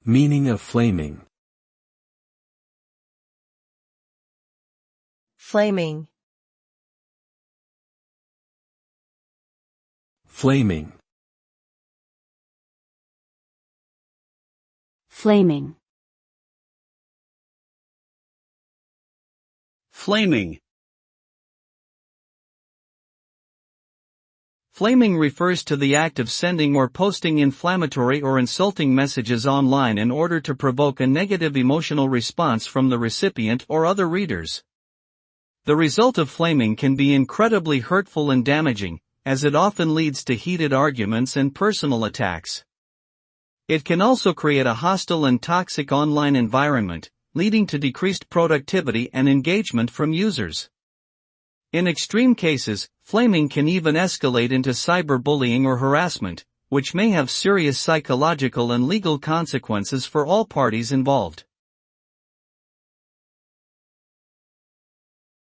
Meaning of flaming. Flaming. Flaming. Flaming. Flaming. Flaming refers to the act of sending or posting inflammatory or insulting messages online in order to provoke a negative emotional response from the recipient or other readers. The result of flaming can be incredibly hurtful and damaging, as it often leads to heated arguments and personal attacks. It can also create a hostile and toxic online environment, leading to decreased productivity and engagement from users. In extreme cases, flaming can even escalate into cyberbullying or harassment, which may have serious psychological and legal consequences for all parties involved.